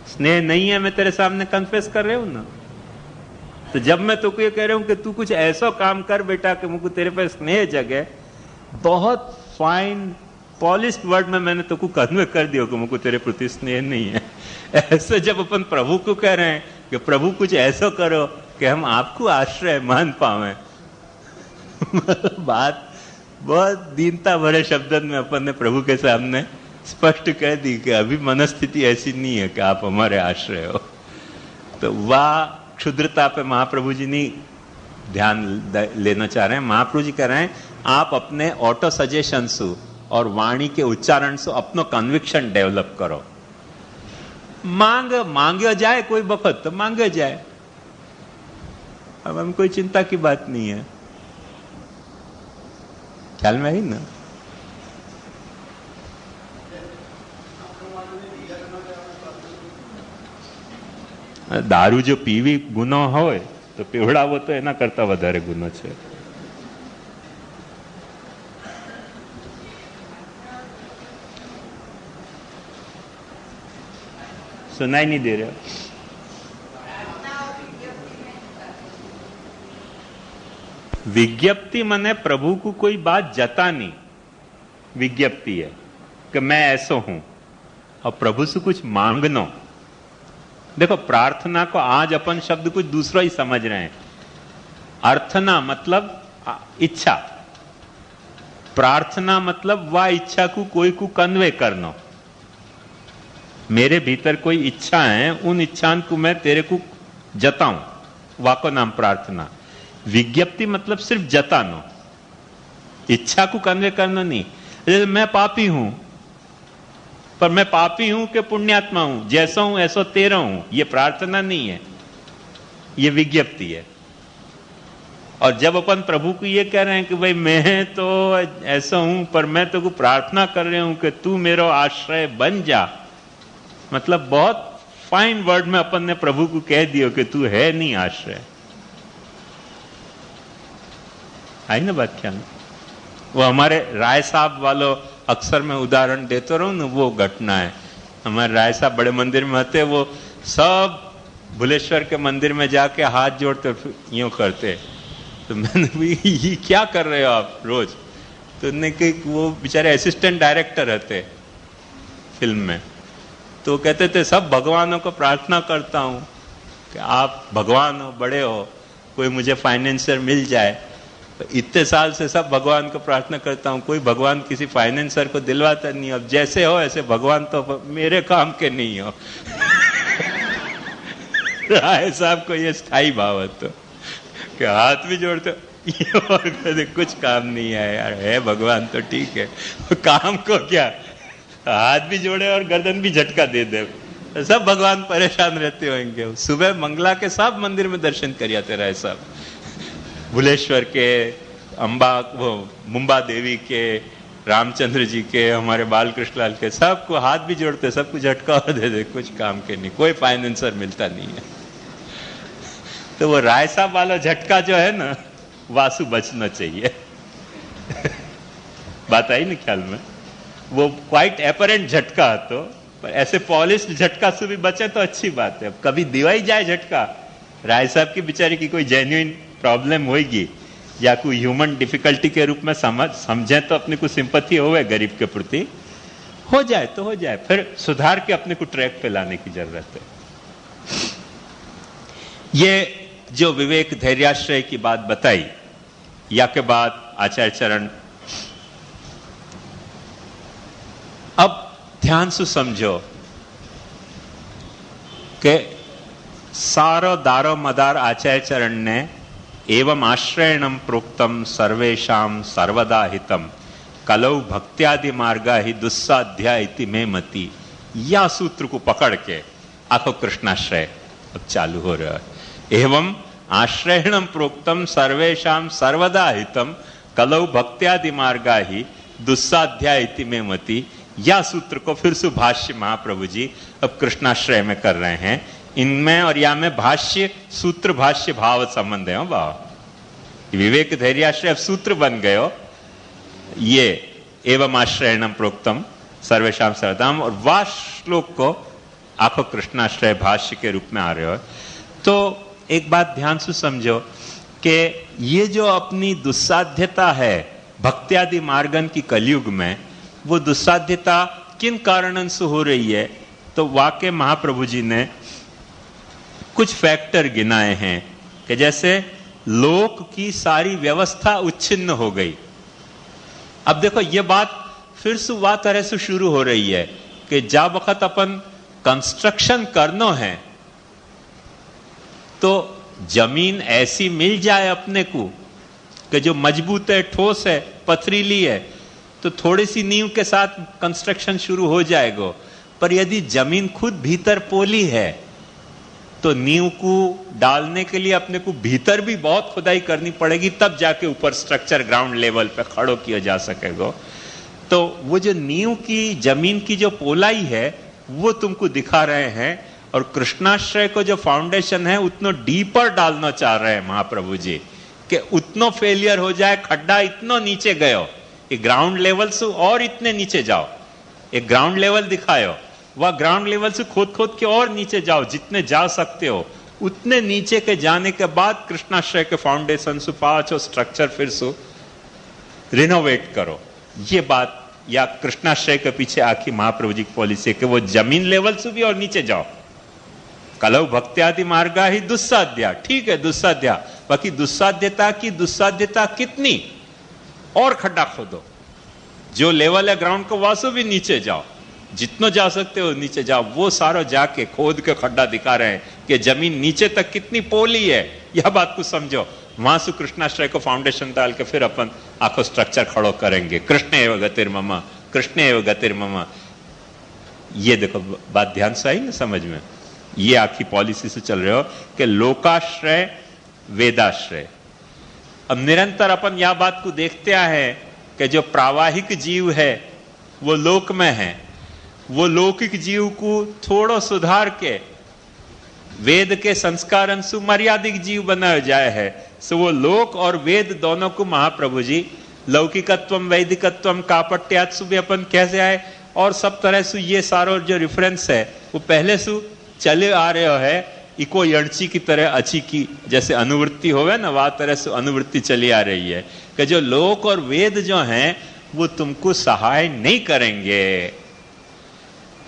स्नेह नहीं है, मैं तेरे सामने कन्फेस कर रही हूं ना। तो जब मैं तुझको ये कह रहा हूं कि तू कुछ ऐसा काम कर बेटा कि मुझको तेरे पर स्नेह जगे, बहुत फाइन पॉलिश्ड वर्ड में मैंने तुझको कन्वे कर दिया कि मुझको तेरे प्रति स्नेह नहीं है। ऐसे जब अपन प्रभु को कह रहे हैं कि प्रभु कुछ ऐसा करो कि हम आपको आश्रय मान पावे, बात बहुत दीनता भरे शब्दों में अपन ने प्रभु के सामने स्पष्ट कह दी कि अभी मनस्थिति ऐसी नहीं है कि आप हमारे आश्रय हो। तो वाह क्षुद्रता पे महाप्रभु जी नहीं ध्यान लेना चाह रहे हैं। महाप्रभु जी कह रहे हैं आप अपने ऑटो सजेशन से और वाणी के उच्चारण से अपनो कन्विक्शन डेवलप करो। मांगे जाए कोई बखत तो मांगे जाए, अब हम कोई चिंता की बात नहीं है। ख्याल में आई ना? दारू जो पीवी गुनो होय तो पीवડાવો તો એના કરતા વધારે ગુનો છે। सुनाई नहीं दे रहा? विज्ञप्ति मने प्रभु को कोई बात जतानी विज्ञप्ति है कि मैं ऐसा हूं, और प्रभु से कुछ मांगनो। देखो प्रार्थना को आज अपन शब्द कुछ दूसरा ही समझ रहे हैं। अर्थना मतलब इच्छा, प्रार्थना मतलब वह इच्छा को कोई को कन्वे करना। मेरे भीतर कोई इच्छा है, उन इच्छान को मैं तेरे को जताऊं, वाको नाम प्रार्थना। विज्ञप्ति मतलब सिर्फ जतानो, इच्छा को कन्वे करना नहीं। जैसे मैं पापी हूं, पर मैं पापी हूं कि पुण्यात्मा हूं, जैसा हूं ऐसा तेरा हूं, यह प्रार्थना नहीं है, यह विज्ञप्ति है। और जब अपन प्रभु को यह कह रहे हैं कि भाई मैं तो ऐसा हूं, पर मैं तो प्रार्थना कर रही हूं कि तू मेरा आश्रय बन जा, मतलब बहुत फाइन वर्ड में अपन ने प्रभु को कह दियो कि तू है नहीं आश्रय। आई ना बात ख्याल? वो हमारे राय साहब वालों अक्सर मैं उदाहरण देता रहूं ना, वो घटना है। हमारे राय साहब बड़े मंदिर में होते, वो सब भुलेश्वर के मंदिर में जाके हाथ जोड़ते यूं करते। तो मैंने भी ये क्या कर रहे हो आप रोज? तो उन्होंने कहा वो बेचारे असिस्टेंट डायरेक्टर रहते फिल्म में, तो कहते थे सब भगवानों को प्रार्थना करता हूं कि आप भगवान हो, बड़े हो, कोई मुझे फाइनेंसर मिल जाए। तो इतने साल से सब भगवान को प्रार्थना करता हूं, कोई भगवान किसी फाइनेंसर को दिलवाता नहीं। अब जैसे हो ऐसे भगवान तो मेरे काम के नहीं हो। राय साहब को ये स्थायी भाव है, तो कि हाथ भी जोड़ते और कहते कुछ काम नहीं है यार, है भगवान तो ठीक है, काम को क्या, हाथ भी जोड़े और गर्दन भी झटका दे दे, सब भगवान परेशान रहते होंगे। सुबह मंगला के सब मंदिर में दर्शन कर आते राय साहब, भुलेश्वर के, अंबा वो मुंबा देवी के, रामचंद्र जी के, हमारे बालकृष्ण लाल के, सबको हाथ भी जोड़ते, सबको झटका और दे दे, कुछ काम के नहीं, कोई फाइनेंसर मिलता नहीं है। तो वो राय साहब वाला झटका जो है ना, वासु बचना चाहिए। बात आई ना ख्याल में? वो क्वाइट एपरेंट झटका तो, पर ऐसे पॉलिश झटका से भी बचे तो अच्छी बात है। कभी दिवाई जाए झटका, राय साहब की बेचारे की कोई जेन्युइन प्रॉब्लम होगी या कोई ह्यूमन डिफिकल्टी के रूप में समझे तो अपने को सिंपैथी होवे गरीब के प्रति, हो जाए तो हो जाए, फिर सुधार के अपने को ट्रैक पे लाने की जरूरत है। ये जो विवेक धैर्याश्रय की बात बताई, या के बाद आचार्य चरण, अब ध्यान से समझो कि सारो दारो मदार आचार्य चरण ने एवं आश्रयणम प्रोक्तम सर्वेशाम सर्वदा हितम कलौ भक्त्यादि मार्गा ही दुस्साध्या इति में मति, या सूत्र को पकड़ के आखो कृष्णाश्रय अब चालू हो रहा है। एवं आश्रयणम प्रोक्तम सर्वेशाम सर्वदा हितम कलौ भक्त्यादि मार्गा ही दुस्साध्या इति में मति, या सूत्र को फिर से भाष्य महाप्रभु जी अब कृष्णाश्रय में कर रहे हैं। इनमें और या में भाष्य सूत्र भाष्य भाव संबंध है। भाव विवेक धैर्याश्रय सूत्र बन गयो, ये एवं आश्रयणम प्रोक्तम सर्वेशाम सर्वदाम, और वाह श्लोक को आखो कृष्णाश्रय भाष्य के रूप में आ रहे हो। तो एक बात ध्यान से समझो कि ये जो अपनी दुस्साध्यता है भक्त्यादि मार्गन की कलयुग में, वो दुस्साध्यता किन कारणन से हो रही है? तो वाकई महाप्रभु जी ने कुछ फैक्टर गिनाए हैं कि जैसे लोक की सारी व्यवस्था उच्छिन्न हो गई। अब देखो ये बात फिर से वह तरह से शुरू हो रही है कि जा वक्त अपन कंस्ट्रक्शन करना है तो जमीन ऐसी मिल जाए अपने को कि जो मजबूत है, ठोस है, पथरीली है, तो थोड़ी सी नींव के साथ कंस्ट्रक्शन शुरू हो जाएगा। पर यदि जमीन खुद भीतर पोली है तो नींव को डालने के लिए अपने को भीतर भी बहुत खुदाई करनी पड़ेगी, तब जाके ऊपर स्ट्रक्चर ग्राउंड लेवल पे खड़ो किया जा सकेगा। तो वो जो नींव की जमीन की जो पोलाई है वो तुमको दिखा रहे हैं, और कृष्णाश्रय को जो फाउंडेशन है उतना डीपर डालना चाह रहे हैं महाप्रभु जी कि उतना फेलियर हो जाए, खड्डा इतना नीचे गयो, ये ग्राउंड लेवल से और इतने नीचे जाओ, एक ग्राउंड लेवल दिखायो, वह ग्राउंड लेवल से खोद खोद के और नीचे जाओ, जितने जा सकते हो उतने नीचे के जाने के बाद कृष्णाश्रय के फाउंडेशन से पांचों स्ट्रक्चर फिर से रिनोवेट करो। ये बात या कृष्णाश्रय के पीछे आखिर महाप्रभु जी की पॉलिसी कि वो जमीन लेवल से भी और नीचे जाओ। कलौ भक्त्यादि मार्गा ही दुस्साध्या, ठीक है दुस्साध्या, बाकी दुस्साध्यता की दुस्साध्यता कितनी? और खड्डा खोदो, जो लेवल है ग्राउंड को वासो भी नीचे जाओ, जितना जा सकते हो नीचे जाओ। वो सारा जाके खोद के खड्डा दिखा रहे हैं कि जमीन नीचे तक कितनी पोली है, यह बात को समझो। वहां से कृष्णाश्रय को फाउंडेशन डाल के फिर अपन आखो स्ट्रक्चर खड़ो करेंगे। कृष्ण एवं गतिर्मम, कृष्ण एवं गतिर्मम। ये देखो बात ध्यान से आई ना समझ में? ये आखी पॉलिसी से चल रहे हो कि लोकाश्रय वेदाश्रय। अब निरंतर अपन यह बात को देखते आए हैं कि जो प्रावाहिक जीव है वो लोक में है, वो लौकिक जीव को थोड़ा सुधार के वेद के संस्कार से मर्यादिक जीव बनाया जाए है। सो वो लोक और वेद दोनों को महाप्रभु जी लौकिकत्वम वैदिकत्वम कापट्यात से भी अपन कैसे आए, और सब तरह से ये सारो जो रेफरेंस है वो पहले से चले आ रहे है। इको यणची की तरह अच्छी की जैसे अनुवृत्ति होवे ना, वह तरह से अनुवृत्ति चली आ रही है कि जो लोक और वेद जो हैं वो तुमको सहाय नहीं करेंगे।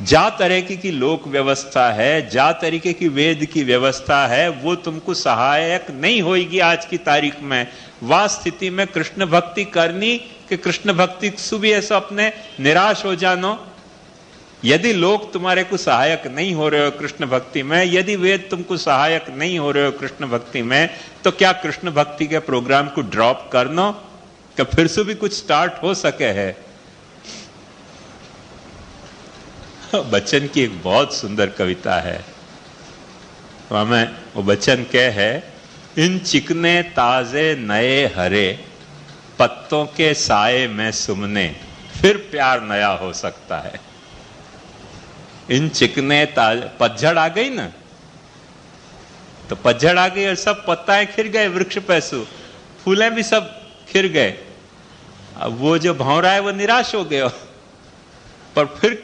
जा तरीके की लोक व्यवस्था है, जा तरीके की वेद की व्यवस्था है, वो तुमको सहायक नहीं होगी आज की तारीख में। वह स्थिति में कृष्ण भक्ति करनी कि कृष्ण भक्ति से भी ऐसा अपने निराश हो जानो। यदि लोग तुम्हारे को सहायक नहीं हो रहे हो कृष्ण भक्ति में, यदि वेद तुमको सहायक नहीं हो रहे हो कृष्ण भक्ति में, तो क्या कृष्ण भक्ति के प्रोग्राम को ड्रॉप करना कि फिर से भी कुछ स्टार्ट हो सके है? बच्चन की एक बहुत सुंदर कविता है, हमें वो बच्चन क्या है, इन चिकने ताजे नए हरे पत्तों के साए में सुमने फिर प्यार नया हो सकता है। इन चिकने ताजे, पतझड़ आ गई ना, तो पतझड़ आ गई और सब पत्ताएं खिर गए, वृक्ष पैसु फूलें भी सब खिर गए। अब वो जो भौरा है वो निराश हो गया, पर फिर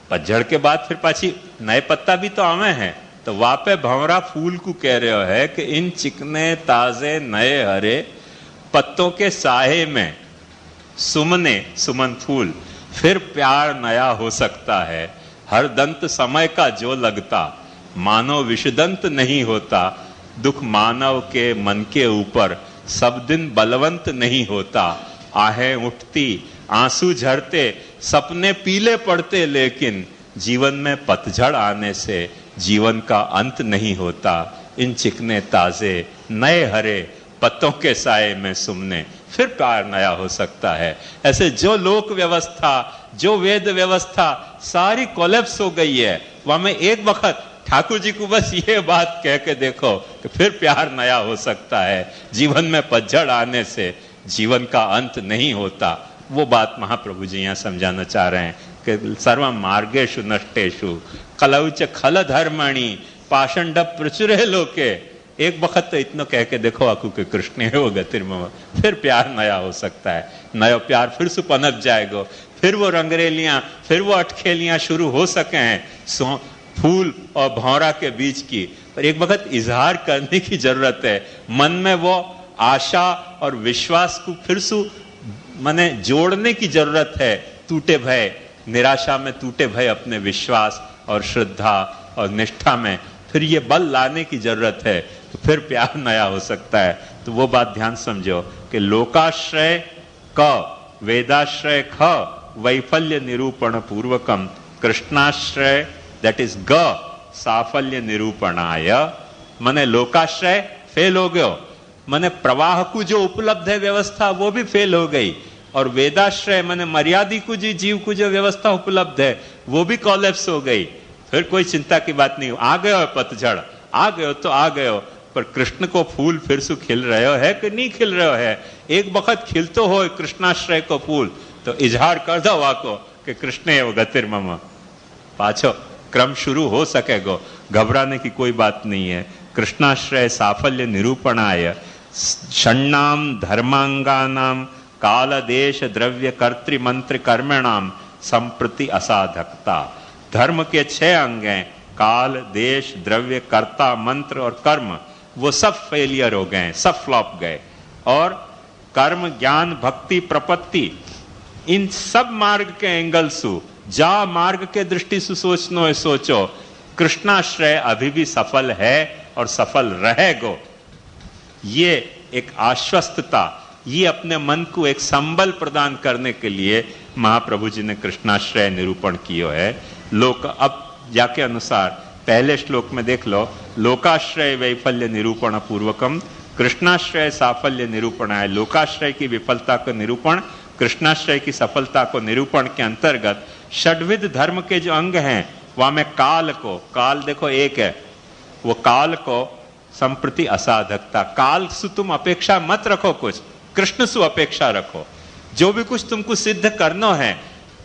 पतझड़ के बाद फिर पाछी नए पत्ता भी तो आवे हैं। तो वहां पे भंवरा फूल को कह रहे है कि इन चिकने ताजे नए हरे पत्तों के साहे में सुमने, सुमन फूल, फिर प्यार नया हो सकता है। हर दंत समय का जो लगता, मानो विषदंत नहीं होता। दुख मानव के मन के ऊपर सब दिन बलवंत नहीं होता। आहें उठती, आंसू झरते, सपने पीले पड़ते, लेकिन जीवन में पतझड़ आने से जीवन का अंत नहीं होता। इन चिकने ताजे नए हरे पत्तों के साए में सुमने फिर प्यार नया हो सकता है। ऐसे जो लोक व्यवस्था, जो वेद व्यवस्था सारी कोलैप्स हो गई है, वहां में एक वक्त ठाकुर जी को बस ये बात कह के देखो कि फिर प्यार नया हो सकता है। जीवन में पतझड़ आने से जीवन का अंत नहीं होता। वो बात महाप्रभु जी यहाँ समझाना चाह रहे हैं कि सर्व मार्गेषु नष्टेषु कलौच खल धर्मणि पाषंड प्रचुरे लोके। एक वक्त तो इतना कह के देखो आकू के कृष्ण है वो गतिर्मम, फिर प्यार नया हो सकता है। नया प्यार फिर से पनप जाएगा, फिर वो रंगरेलियां, फिर वो अटखेलियां शुरू हो सके हैं। फूल और भौरा के बीच की, पर एक वक्त इजहार करने की जरूरत है। मन में वो आशा और विश्वास को फिर से माने जोड़ने की जरूरत है। टूटे भय, निराशा में टूटे भय अपने विश्वास और श्रद्धा और निष्ठा में फिर ये बल लाने की जरूरत है, तो फिर प्यार नया हो सकता है। तो वो बात ध्यान समझो कि लोकाश्रय क, वेदाश्रय ख, वैफल्य निरूपण पूर्वकम, कृष्णाश्रय दैट इज ग, साफल्य निरूपणाय। मने लोकाश्रय फेल हो गयो, मने प्रवाह को जो उपलब्ध है व्यवस्था वो भी फेल हो गई, और वेदाश्रय मने मर्यादी को जी जीव को जो व्यवस्था उपलब्ध है वो भी कोलैप्स हो गई। फिर कोई चिंता की बात नहीं, आ गयो पतझड़, आ गयो तो आ गयो, पर कृष्ण को फूल फिर से खिल रहे है कि नहीं खिल रहे है। एक वक्त खिलतो हो कृष्णाश्रय को फूल, तो इजहार कर दो वाको कि कृष्ण एव गतिर्मम, पाछो क्रम शुरू हो सकेगो, घबराने की कोई बात नहीं है। कृष्णाश्रय साफल्य निरूपणाय षण्णाम धर्मांगानाम काल देश द्रव्य कर्तृमंत्र कर्मणाम संप्रति असाधकता। धर्म के 6 अंग हैं, काल देश द्रव्य कर्ता मंत्र और कर्म, वो सब फेलियर हो गए, सब फ्लॉप गए। और कर्म ज्ञान भक्ति प्रपत्ति, इन सब मार्ग के एंगल से जा मार्ग के दृष्टि से सोचनो है सोचो, कृष्णाश्रय अभी भी सफल है और सफल रहेगो। ये एक आश्वस्तता, ये अपने मन को एक संबल प्रदान करने के लिए महाप्रभु जी ने कृष्णाश्रय निरूपण किया है। लोक अब जाके अनुसार पहले श्लोक में देख लो, लोकाश्रय वैफल्य निरूपण पूर्वकम, कृष्णाश्रय साफल्य निरूपण है। लोकाश्रय की विफलता को निरूपण, कृष्णाश्रय की सफलता को निरूपण के अंतर्गत षड्विध धर्म के जो अंग हैं वहां में काल को, काल देखो एक है, वो काल को संप्रति असाधकता, काल से तुम अपेक्षा मत रखो, कुछ कृष्ण से अपेक्षा रखो। जो भी कुछ तुमको सिद्ध करना है,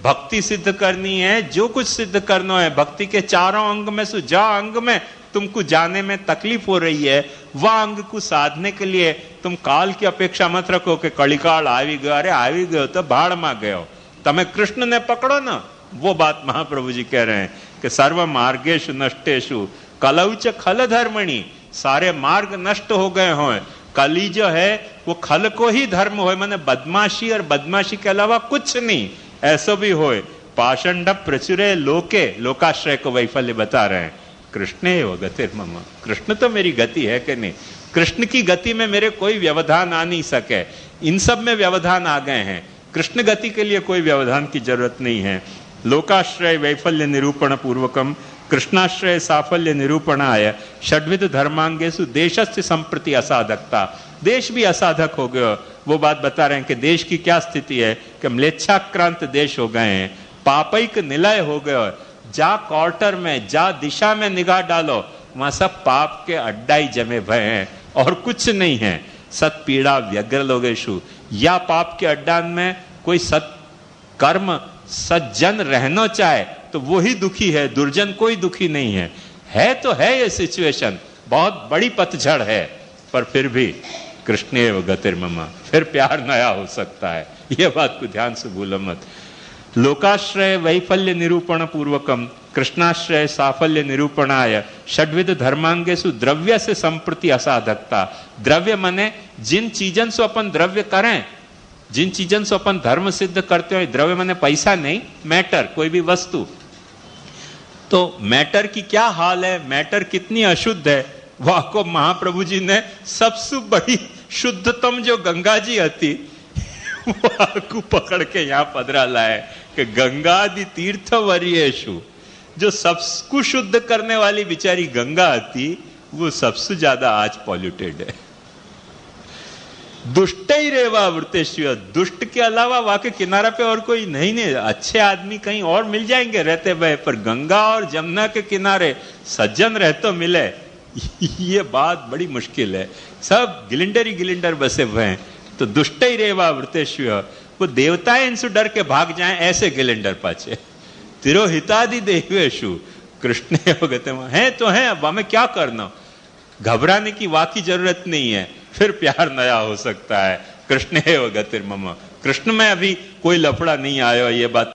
भक्ति सिद्ध करनी है, जो कुछ सिद्ध करना है, भक्ति के चारों अंग में से जा अंग में तुमको जाने में तकलीफ हो रही है, वह अंग को साधने के लिए तुम काल की अपेक्षा मत रखो कि कलिकाल आवी गयो, अरे आवी गयो तो भाड़ में गयो, तमें कृष्ण ने पकड़ो ना। वो बात महाप्रभु जी कह रहे हैं कि सर्व मार्गेशु नष्टेशु कलौच खल धर्मणि, सारे मार्ग नष्ट हो गए हों, कली जो है वो खल को ही धर्म होए, माने बदमाशी और बदमाशी के अलावा कुछ नहीं, ऐसा भी होए। पाषंड प्रचुरे लोके, लोकाश्रय को वैफल्य बता रहे हैं। कृष्ण एव गतिर्मम, कृष्ण तो मेरी गति है कि नहीं, कृष्ण की गति में मेरे कोई व्यवधान आ नहीं सके। इन सब में व्यवधान आ गए हैं, कृष्ण गति के लिए कोई व्यवधान की जरूरत नहीं है। लोकाश्रय वैफल्य निरूपण पूर्वकम, कृष्णाश्रय साफल्य निरूपणाय षड्विध धर्मांगेषु देशस्य संप्रति असाधकता, देश भी असाधक हो गया। वो बात बता रहे हैं कि देश की क्या स्थिति है कि म्लेच्छाक्रांत देश हो गए हैं, पापैक निलय हो गए। जा क्वार्टर में, जा दिशा में निगाह डालो, वहां सब पाप के अड्डा ही जमे भय हैं और कुछ नहीं है। सत पीड़ा व्यग्र लोगेशु, या पाप के अड्डा में कोई सत कर्म सज्जन रहना चाहे तो वो ही दुखी है, दुर्जन कोई दुखी नहीं है तो है ये सिचुएशन, बहुत बड़ी पतझड़ है, पर फिर भी कृष्ण एव गतिर्मम, फिर प्यार नया हो सकता है। ये बात को ध्यान से भूलो मत। लोकाश्रय वैफल्य निरूपण पूर्वकम, कृष्णाश्रय साफल्य निरूपणाय षड्विध धर्मांगेषु द्रव्य से संप्रति असाधकता। द्रव्य माने जिन चीजन से अपन द्रव्य करें, जिन चीजन से अपन धर्म सिद्ध करते हो, द्रव्य माने पैसा नहीं, मैटर, कोई भी वस्तु। तो मैटर की क्या हाल है, मैटर कितनी अशुद्ध है, वह को महाप्रभु जी ने सबसे बड़ी शुद्धतम जो गंगा जी आती वह को पकड़ के यहाँ पधरा लाए कि गंगादि तीर्थ वरीयेषु, जो सबको शुद्ध करने वाली बेचारी गंगा आती वो सबसे ज्यादा आज पॉल्यूटेड है। दुष्ट ही रेवा वृतेश्वर, दुष्ट के अलावा वहां के किनारा पे और कोई नहीं, अच्छे आदमी कहीं और मिल जाएंगे रहते हुए, पर गंगा और जमुना के किनारे सज्जन रहते मिले ये बात बड़ी मुश्किल है। सब गिलिंडर ही गिलिंडर बसे हुए हैं। तो दुष्ट ही रेवा वृतेश्वर, वो देवताएं इनसे डर के भाग जाएं ऐसे गिलिंडर पाचे। तिरोहितादि देवेशु कृष्ण है तो है, अब हमें क्या करना, घबराने की वाकई जरूरत नहीं है, फिर प्यार नया हो सकता है। कृष्ण एव गतिर्मम, कृष्ण में अभी कोई लफड़ा नहीं आया, ये बात